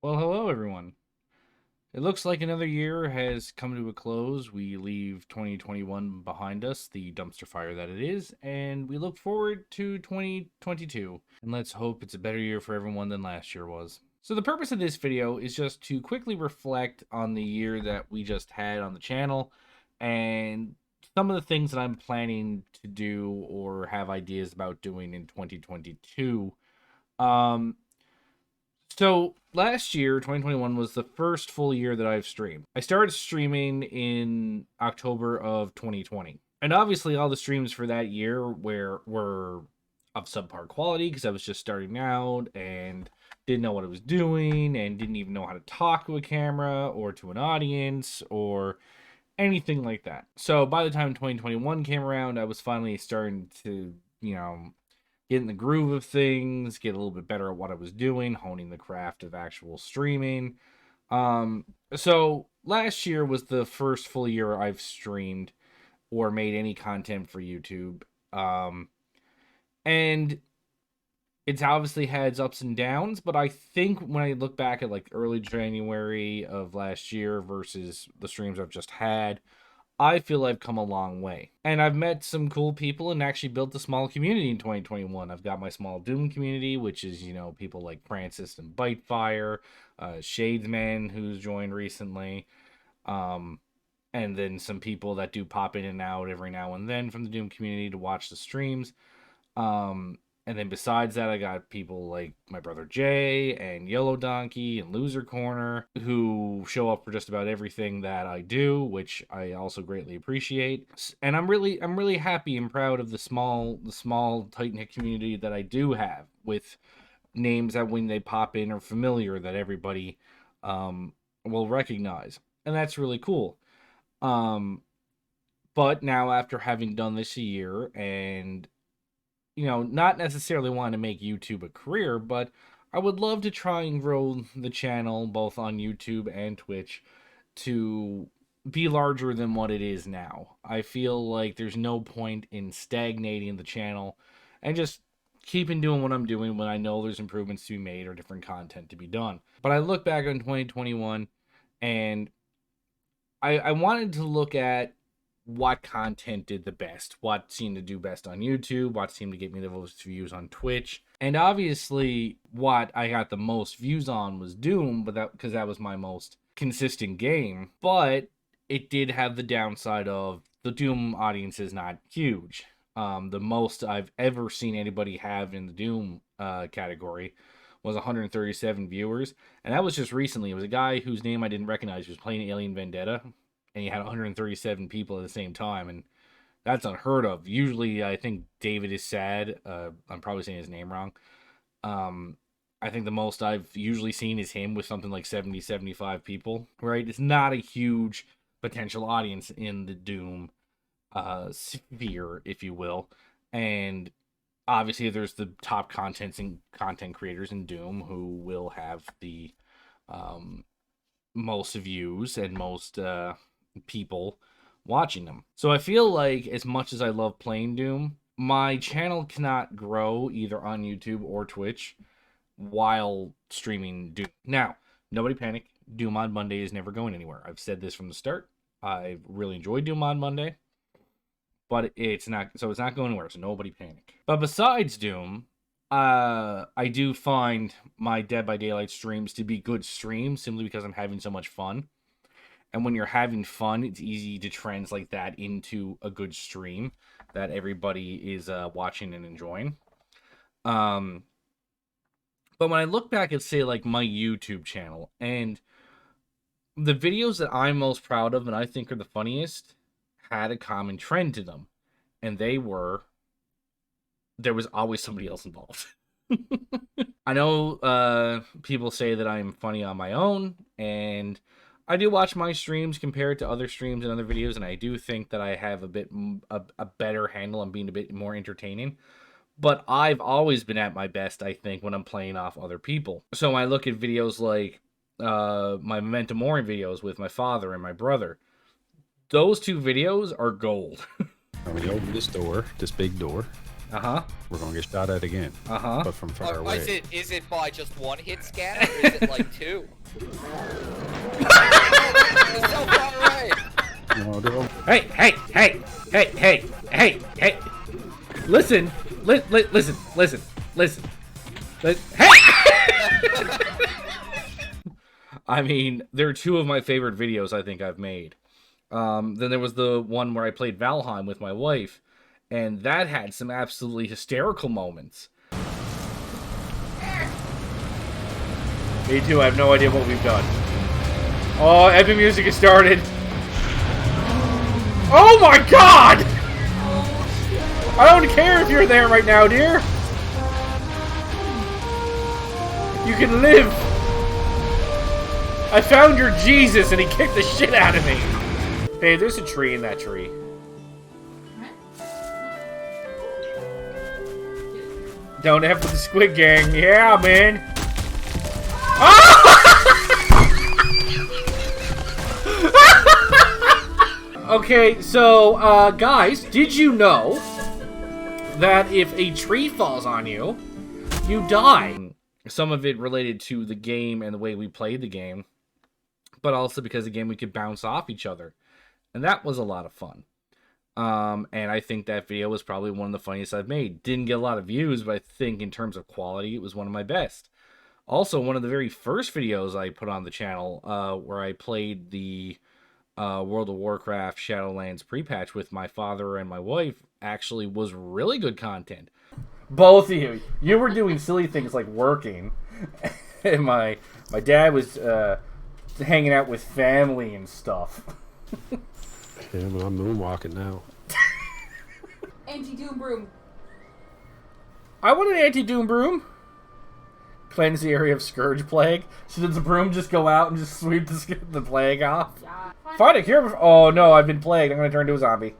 Well, hello everyone. It looks like another year has come to a close. We leave 2021 behind us, the dumpster fire that it is, and we look forward to 2022. And let's hope it's a better year for everyone than last year was. So, the purpose of this video is just to quickly reflect on the year that we just had on the channel and some of the things that I'm planning to do or have ideas about doing in 2022. Um, so last year, 2021 was the first full year that I've streamed. I started streaming in October of 2020. And obviously all the streams for that year were of subpar quality because I was just starting out and didn't know what I was doing and didn't even know how to talk to a camera or to an audience or anything like that. So by the time 2021 came around, I was finally starting to, get in the groove of things, get a little bit better at what I was doing, honing the craft of actual streaming. So last year was the first full year I've streamed or made any content for YouTube. And it's obviously had its ups and downs, but I think when I look back at like early January of last year versus the streams I've just had, I feel I've come a long way. And I've met some cool people and actually built a small community in 2021. I've got my small Doom community, which is, people like Francis and Bitefire, Shadesman, who's joined recently, um, and then some people that do pop in and out every now and then from the Doom community to watch the streams. Um, and then besides that, I got people like my brother Jay and Yellow Donkey and Loser Corner who show up for just about everything that I do, which I also greatly appreciate. And I'm really happy and proud of the small tight knit community that I do have with names that when they pop in are familiar that everybody will recognize, and that's really cool. Um, but now after having done this a year and not necessarily want to make YouTube a career, but I would love to try and grow the channel both on YouTube and Twitch to be larger than what it is now. I feel like there's no point in stagnating the channel and just keeping doing what I'm doing when I know there's improvements to be made or different content to be done. But I look back on 2021 and I wanted to look at what content did the best, what seemed to do best on YouTube, what seemed to get me the most views on Twitch. And obviously what I got the most views on was Doom, but that because that was my most consistent game. But it did have the downside of the Doom audience is not huge. The most I've ever seen anybody have in the Doom category was 137 viewers, and that was just recently. It was a guy whose name I didn't recognize. He was playing Alien Vendetta, and he had 137 people at the same time, and that's unheard of. Usually, I think David is sad. I'm probably saying his name wrong. Um, I think the most I've usually seen is him with something like 70, 75 people, right? It's not a huge potential audience in the Doom sphere, if you will. And obviously there's the top content creators in Doom who will have the um, most views and most people watching them. So I feel like as much as I love playing Doom, my channel cannot grow either on YouTube or Twitch while streaming Doom. Now, nobody panic. Doom on Monday is never going anywhere. I've said this from the start. I really enjoyed Doom on Monday, but it's not going anywhere, so nobody panic. But besides Doom, I do find my Dead by Daylight streams to be good streams simply because I'm having so much fun. And when you're having fun, it's easy to translate that into a good stream that everybody is watching and enjoying. Um, but when I look back at, say, like my YouTube channel and the videos that I'm most proud of and I think are the funniest had a common trend to them. And they were there was always somebody else involved. I know people say that I'm funny on my own, and I do watch my streams compared to other streams and other videos, and I do think that I have a better handle on being a bit more entertaining. But I've always been at my best, I think, when I'm playing off other people. So when I look at videos like my Memento Mori videos with my father and my brother, those two videos are gold. We open this door, this big door. Uh-huh. we're gonna get shot at again. Uh-huh. But from far away. Is it by just one hit scanner, or is it like two? It's so far away. Hey. Listen. Listen. Hey! I mean, they're two of my favorite videos I think I've made. Then there was the one where I played Valheim with my wife, and that had some absolutely hysterical moments. Me too, I have no idea what we've done. Oh, epic music has started. Oh my god! I don't care if you're there right now, dear. You can live. I found your Jesus and he kicked the shit out of me. Hey, there's a tree in that tree. Don't F with the Squid Gang. Yeah, man. Okay, so, guys, did you know that if a tree falls on you, you die? Some of it related to the game and the way we played the game, but also because again we could bounce off each other, and that was a lot of fun. And I think that video was probably one of the funniest I've made. Didn't get a lot of views, but I think in terms of quality, it was one of my best. Also, one of the very first videos I put on the channel, where I played the World of Warcraft Shadowlands pre-patch with my father and my wife, actually was really good content. Both of you were doing silly things like working, and my dad was hanging out with family and stuff. Yeah, but I'm moonwalking now. Anti-doom broom. I want an anti-doom broom. Cleanse the area of Scourge Plague. So does the broom just go out and just sweep the plague off? Yeah. Find a cure. Oh no, I've been plagued. I'm gonna turn into a zombie.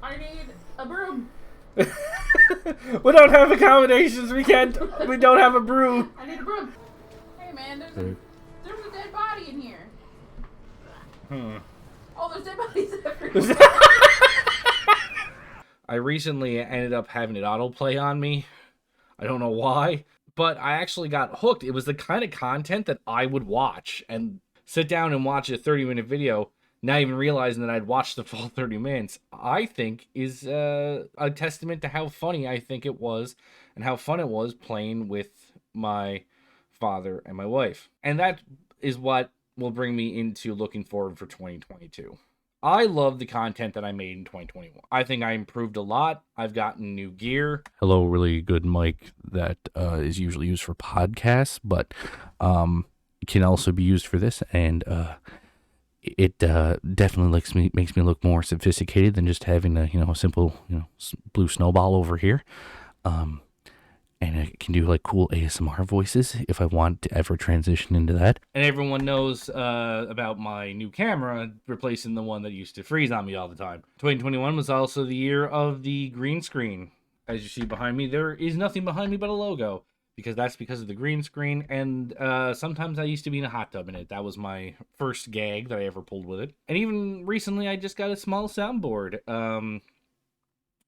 I need a broom. We don't have accommodations. We don't have a broom. I need a broom. Hey man, there's a dead body in here. Oh, there's dead bodies everywhere. I recently ended up having it autoplay on me. I don't know why, but I actually got hooked. It was the kind of content that I would watch and sit down and watch a 30-minute video, not even realizing that I'd watched the full 30 minutes, I think is a testament to how funny I think it was and how fun it was playing with my father and my wife. And that is what will bring me into looking forward for 2022. I love the content that I made in 2021. I think I improved a lot. I've gotten new gear. Hello, really good mic that is usually used for podcasts, but can also be used for this, and it definitely makes me look more sophisticated than just having a simple blue snowball over here. And I can do like cool ASMR voices if I want to ever transition into that. And everyone knows about my new camera replacing the one that used to freeze on me all the time. 2021 was also the year of the green screen. As you see behind me, there is nothing behind me but a logo, because of the green screen. And sometimes I used to be in a hot tub in it. That was my first gag that I ever pulled with it. And even recently, I just got a small soundboard,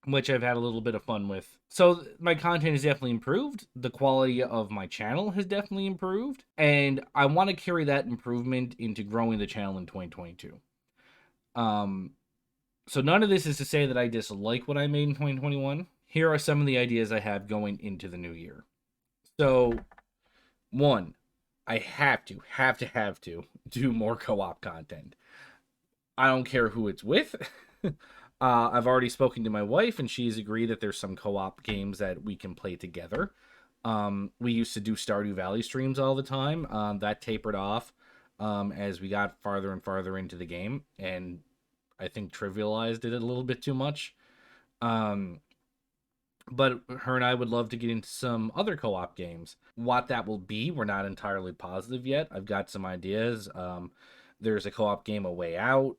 which I've had a little bit of fun with. So my content has definitely improved. The quality of my channel has definitely improved. And I want to carry that improvement into growing the channel in 2022. So none of this is to say that I dislike what I made in 2021. Here are some of the ideas I have going into the new year. So, one, I have to do more co-op content. I don't care who it's with. I've already spoken to my wife, and she's agreed that there's some co-op games that we can play together. We used to do Stardew Valley streams all the time. That tapered off as we got farther and farther into the game, and I think trivialized it a little bit too much. But her and I would love to get into some other co-op games. What that will be, we're not entirely positive yet. I've got some ideas. There's a co-op game, A Way Out,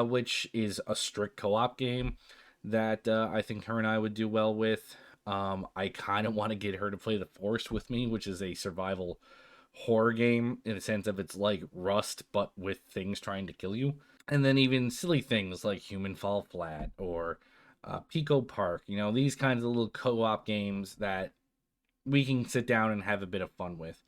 which is a strict co-op game that I think her and I would do well with. I kind of want to get her to play The Forest with me, which is a survival horror game in the sense of it's like Rust, but with things trying to kill you. And then even silly things like Human Fall Flat or Pico Park, these kinds of little co-op games that we can sit down and have a bit of fun with.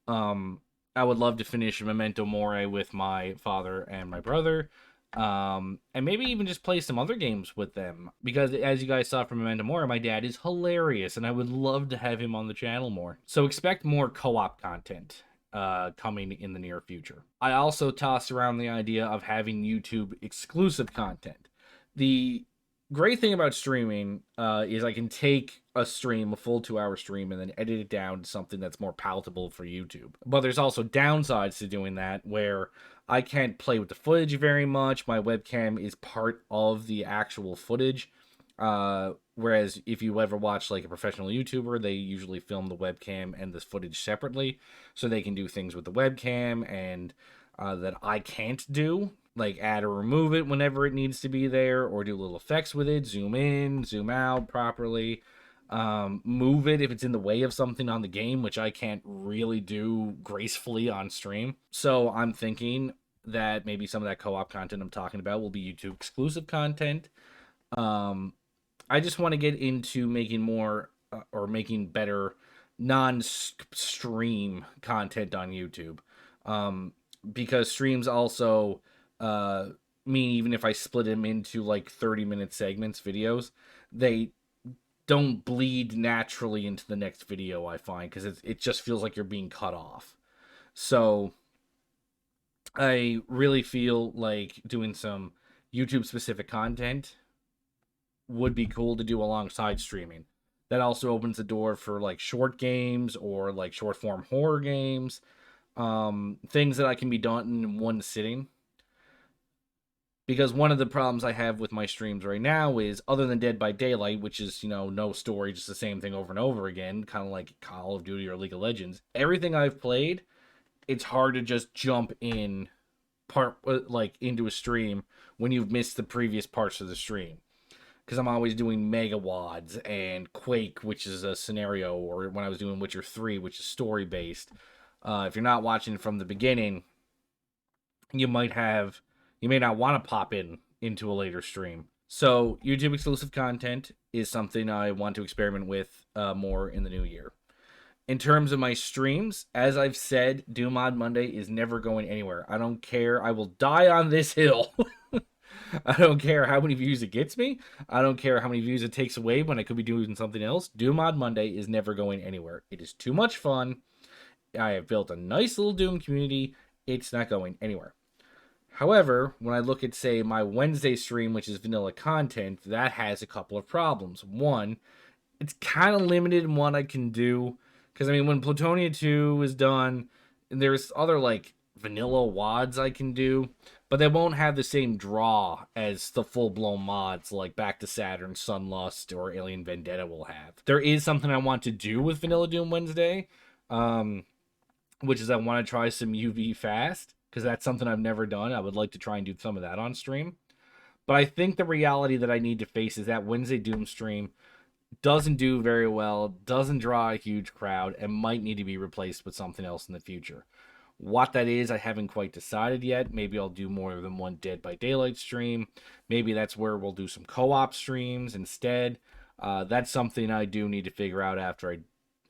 I would love to finish Memento Mori with my father and my brother. And maybe even just play some other games with them. Because as you guys saw from Memento Mori, my dad is hilarious, and I would love to have him on the channel more. So expect more co-op content coming in the near future. I also tossed around the idea of having YouTube exclusive content. The great thing about streaming is I can take a stream, a full 2-hour stream, and then edit it down to something that's more palatable for YouTube. But there's also downsides to doing that, where I can't play with the footage very much. My webcam is part of the actual footage. Whereas if you ever watch like a professional YouTuber, they usually film the webcam and this footage separately, so they can do things with the webcam and that I can't do, like add or remove it whenever it needs to be there, or do little effects with it, zoom in, zoom out properly, move it if it's in the way of something on the game, which I can't really do gracefully on stream. So I'm thinking that maybe some of that co-op content I'm talking about will be YouTube exclusive content. I just want to get into making more or making better non-stream content on YouTube. Because streams also mean, even if I split them into like 30-minute segments, videos, they don't bleed naturally into the next video, I find, because it just feels like you're being cut off. So I really feel like doing some YouTube specific content would be cool to do alongside streaming. That also opens the door for like short games or like short form horror games, things that I can be done in one sitting. Because one of the problems I have with my streams right now is, other than Dead by Daylight, which is, no story, just the same thing over and over again, kind of like Call of Duty or League of Legends, everything I've played, it's hard to just jump in into a stream when you've missed the previous parts of the stream. Because I'm always doing Megawads and Quake, which is a scenario, or when I was doing Witcher 3, which is story-based. If you're not watching from the beginning, you may not want to pop into a later stream. So YouTube exclusive content is something I want to experiment with more in the new year. In terms of my streams, as I've said, Doom Mod Monday is never going anywhere. I don't care. I will die on this hill. I don't care how many views it gets me. I don't care how many views it takes away when I could be doing something else. Doom Mod Monday is never going anywhere. It is too much fun. I have built a nice little Doom community. It's not going anywhere. However, when I look at, say, my Wednesday stream, which is vanilla content, that has a couple of problems. One, it's kind of limited in what I can do. Because, when Plutonia 2 is done, there's other, vanilla WODs I can do. But they won't have the same draw as the full-blown mods like Back to Saturn, Sunlust, or Alien Vendetta will have. There is something I want to do with Vanilla Doom Wednesday, which is I want to try some UV Fast, because that's something I've never done. I would like to try and do some of that on stream. But I think the reality that I need to face is that Wednesday Doom stream doesn't do very well, doesn't draw a huge crowd, and might need to be replaced with something else in the future. What that is, I haven't quite decided yet. Maybe I'll do more than one Dead by Daylight stream. Maybe that's where we'll do some co-op streams instead. That's something I do need to figure out after I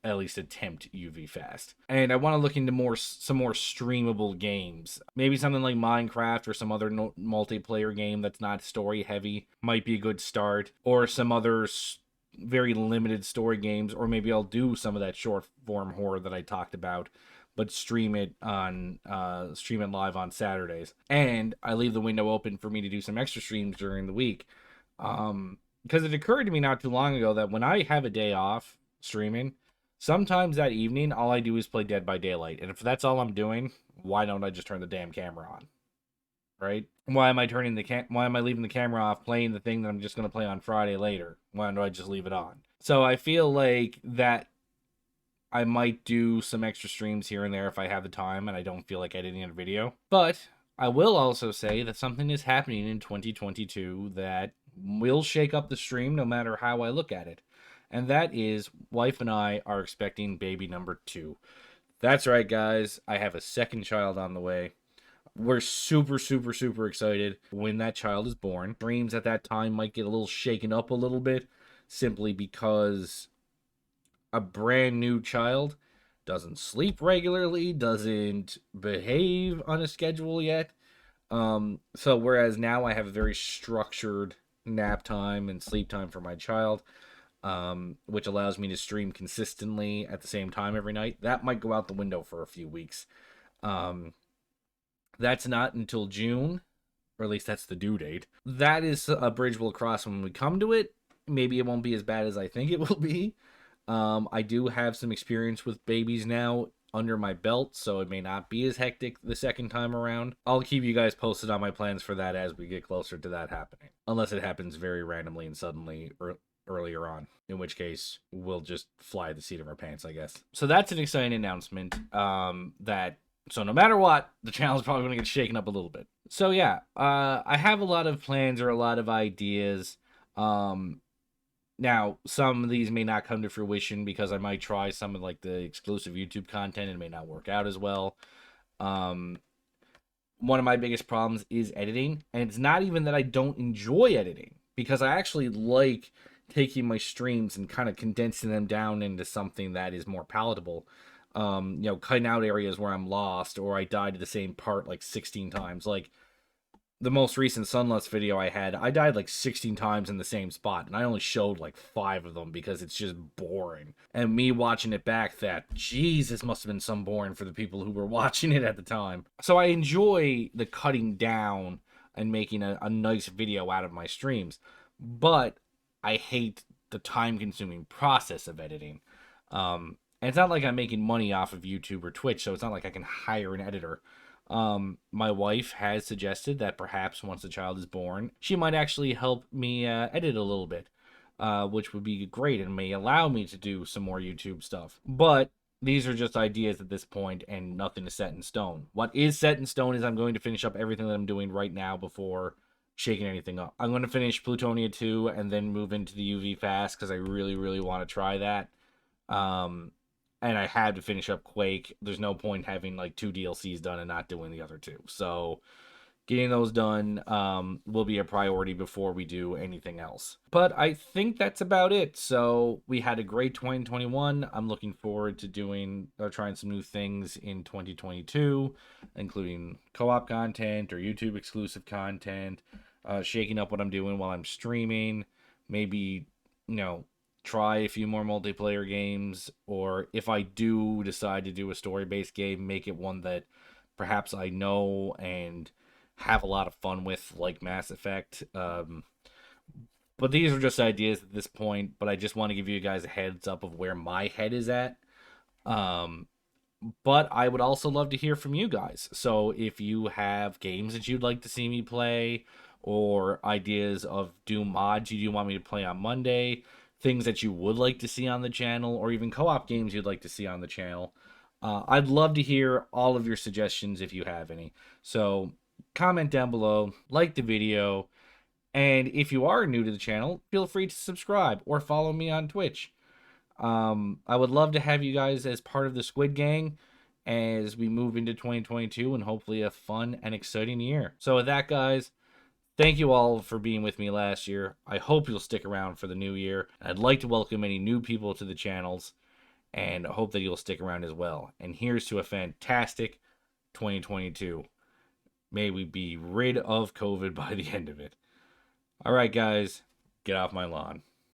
at least attempt UV Fast. And I want to look into some more streamable games. Maybe something like Minecraft or some other multiplayer game that's not story heavy might be a good start. Or some other very limited story games. Or maybe I'll do some of that short form horror that I talked about, but stream it live on Saturdays. And I leave the window open for me to do some extra streams during the week. Because it occurred to me not too long ago that when I have a day off streaming, sometimes that evening, all I do is play Dead by Daylight. And if that's all I'm doing, why don't I just turn the damn camera on? Right? Why am I leaving the camera off playing the thing that I'm just going to play on Friday later? Why don't I just leave it on? So I feel like that I might do some extra streams here and there if I have the time and I don't feel like editing a video. But I will also say that something is happening in 2022 that will shake up the stream no matter how I look at it. And that is, wife and I are expecting baby number 2. That's right, guys. I have a second child on the way. we're super, super, super excited when that child is born. Dreams at that time might get a little shaken up a little bit, simply because a brand new child doesn't sleep regularly, doesn't behave on a schedule yet. So whereas now I have a very structured nap time and sleep time for my child, which allows me to stream consistently at the same time every night, that might go out the window for a few weeks. That's not until June, or at least that's the due date. That is a bridge we'll cross when we come to it. Maybe it won't be as bad as I think it will be. I do have some experience with babies now under my belt, so it may not be as hectic the second time around. I'll keep you guys posted on my plans for that as we get closer to that happening. Unless it happens very randomly and suddenly earlier on, in which case we'll just fly the seat of our pants, I guess. So that's an exciting announcement. So no matter what, the channel is probably going to get shaken up a little bit. So yeah, I have a lot of plans or a lot of ideas. Now, some of these may not come to fruition because I might try some of like the exclusive YouTube content and it may not work out as well. One of my biggest problems is editing, and it's not even that I don't enjoy editing, because I actually like taking my streams and kind of condensing them down into something that is more palatable. Cutting out areas where I'm lost or I died at the same part like 16 times. Like the most recent Sunlust video I had, I died like 16 times in the same spot, and I only showed like 5 of them because it's just boring. And me watching it back, that, geez, this must have been some boring for the people who were watching it at the time. So I enjoy the cutting down and making a nice video out of my streams, but I hate the time-consuming process of editing. And it's not like I'm making money off of YouTube or Twitch, so it's not like I can hire an editor. My wife has suggested that perhaps once the child is born, she might actually help me edit a little bit, which would be great and may allow me to do some more YouTube stuff. But these are just ideas at this point, and nothing is set in stone. What is set in stone is I'm going to finish up everything that I'm doing right now before shaking anything up. I'm going to finish Plutonia 2 and then move into the UV Fast because I really, really want to try that. And I had to finish up Quake. There's no point having like 2 DLCs done and not doing the other 2. So getting those done will be a priority before we do anything else. But I think that's about it. So we had a great 2021. I'm looking forward to trying some new things in 2022, including co-op content or YouTube exclusive content, shaking up what I'm doing while I'm streaming, maybe, try a few more multiplayer games, or if I do decide to do a story-based game, make it one that perhaps I know and have a lot of fun with, like Mass Effect. But these are just ideas at this point, but I just want to give you guys a heads up of where my head is at. But I would also love to hear from you guys. So if you have games that you'd like to see me play, or ideas of Doom mods you do want me to play on Monday, things that you would like to see on the channel, or even co-op games you'd like to see on the channel, I'd love to hear all of your suggestions if you have any. So comment down below, like the video, and if you are new to the channel, feel free to subscribe or follow me on Twitch. I would love to have you guys as part of the Squid Gang as we move into 2022 and hopefully a fun and exciting year. So with that, guys, thank you all for being with me last year. I hope you'll stick around for the new year. I'd like to welcome any new people to the channels, and I hope that you'll stick around as well. And here's to a fantastic 2022. May we be rid of COVID by the end of it. All right, guys, get off my lawn.